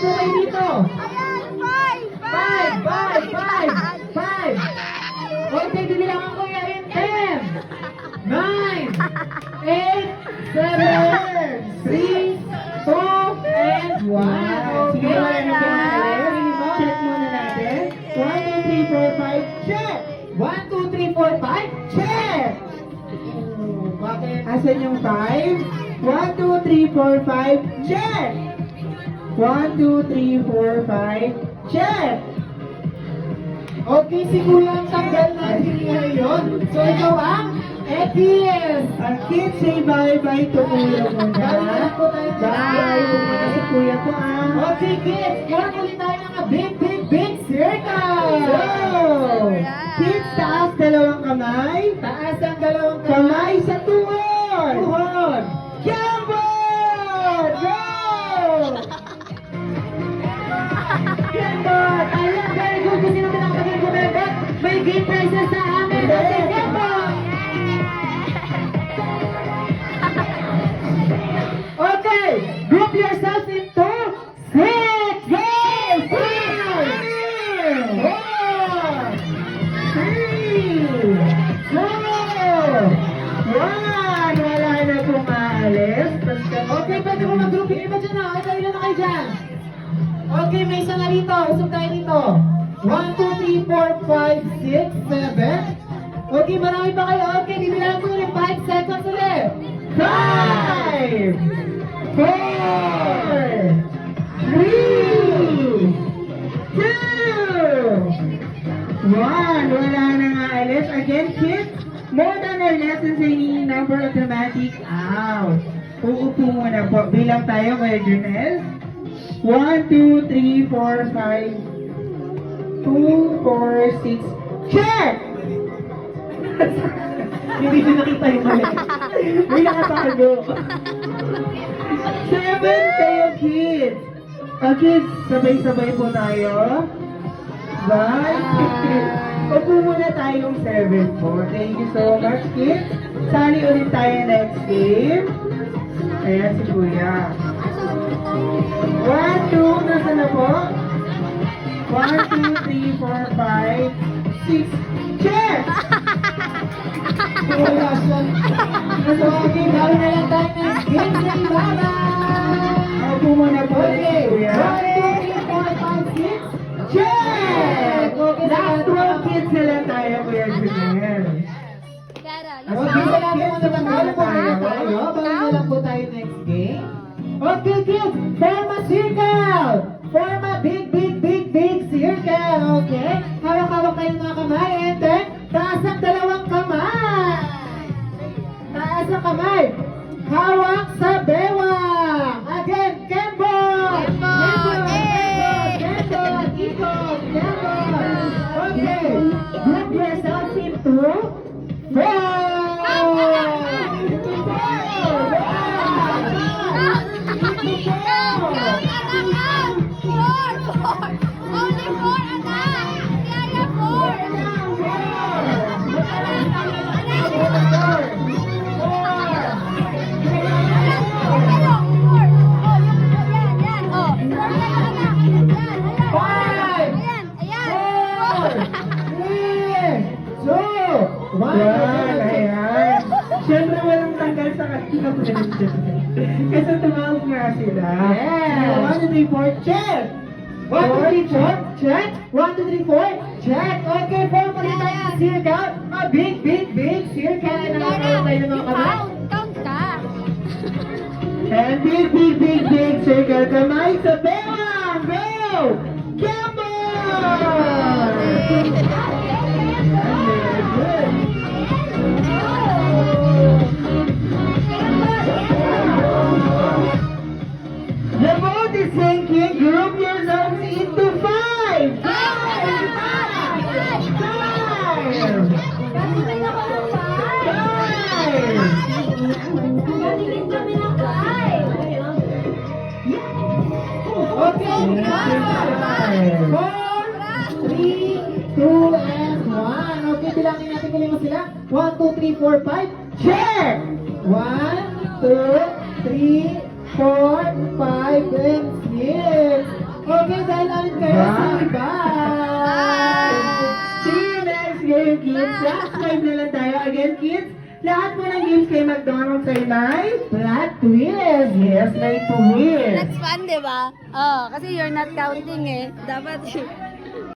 po kayo dito. Ayan, 5! 5. Okay, bibilangan ko yan in 10, 9, 8, 7, 6, 2, and 1. Sige, wala na po Okay. ulit. Check muna natin. 1, 2, 3, 4, 5, check! 1, 2, 3, 4, 5. Check! Oh, bakit? Asan yung 5? 1, 2, 3, 4, 5, check! 1, 2, 3, 4, 5, check! Okay, si Kuya ang tanggal natin ngayon. So, ikaw ang Ekis. Ang kids, say bye-bye to Kuya muna. Bye po tayo. Bye! Pupunta si Kuya ko Okay, kids. Meron ulit tayo ng big circle. Go! Kids, taas dalawang kamay. Taas ang dalawang Kamay sa tuhod. Tuhod. Jambon! Go! Gembot! Ayan, very good. Kung sino pinakabagay ko, Bebet, may game prizes sa amin. Okay, Gembot! Okay, group yourself into 6. Go! 5, 4, 3, 2, 1! Wala na pong aalis. Basta Okay, pwede mo mag-group yung iba dyan, ha? Ilan na kayo dyan? Okay, may isa na rito. Usap tayo dito. 1, 2, 3, 4, 5, 6, 7. Okay, marami pa kayo. Okay, bibilang ko ulit 5 seconds ulit. 5, 4, 3, 2, 1! Wala na nga alis. Again, kids, more than or less than any number automatic out. Uupo muna po. Bilang tayo, Kuya Junel. 1, 2, 3, 4, 5, 2, 4, 6, check! Hindi ko nakita yung mali. May nakatago. 7 kayo, kids. Kids, sabay-sabay po tayo. Bye. Upo muna tayong 7 po. Thank you so much, kids. Sali ulit tayo next game. Ayan si Kuya. 1, 2, nasa na po? 1, 2, 3, 4, 5, 6, check! Wala siya. So, okay, gawin na lang tayo next game. Sige, bye-bye! Upo muna po Okay, ulit, Kuya. 1, 2, 3, 4, 5, 6. Check! Okay, Last 12 kids na lang tayo, Kuya Junel. Okay, sa natin mo naman tayo po tayo. Bawin na lang po tayo next game. Okay, kids, form a circle. Form a big circle. Okay? Hawak-hawak kayo mga kamay. And then, taas ang dalawang kamay. Taas ang kamay. Hawak sa bewang. Again, Kembot. Kembot. Ikot. Kembot. Okay. Group yourself into 4. Yan, ayan. Siyempre walang tanggal sa kanila. Kasi tumawag nga sila. Yeah. 1, 2, 3, 4, check! 1, 2, 3, 4, check. 1, 2, 3, 4, check. Okay, form ulit tayo ng circle. A big circle. Nakakala tayo ng mga kamay. Count ka. And big circle. Kamay sa bewang! Go! Gamble! The boat is sinking. Group yourselves into 5. 5! Okay, 4, 3, 2, and 1. Okay, bilangin natin kung lima sila. 1, 2, 3, 4, 5. Check! 1, 2, 3, 4, 5, and 6. Okay, dahil amin kayo, Bye. say bye! See you next game, kids. Last 5 na lang tayo. Again, kids, lahat po ng games kay McDonald's ay may Flat twist! yes, may twist. That's fun, di ba? Oh, kasi you're not counting eh. Dapat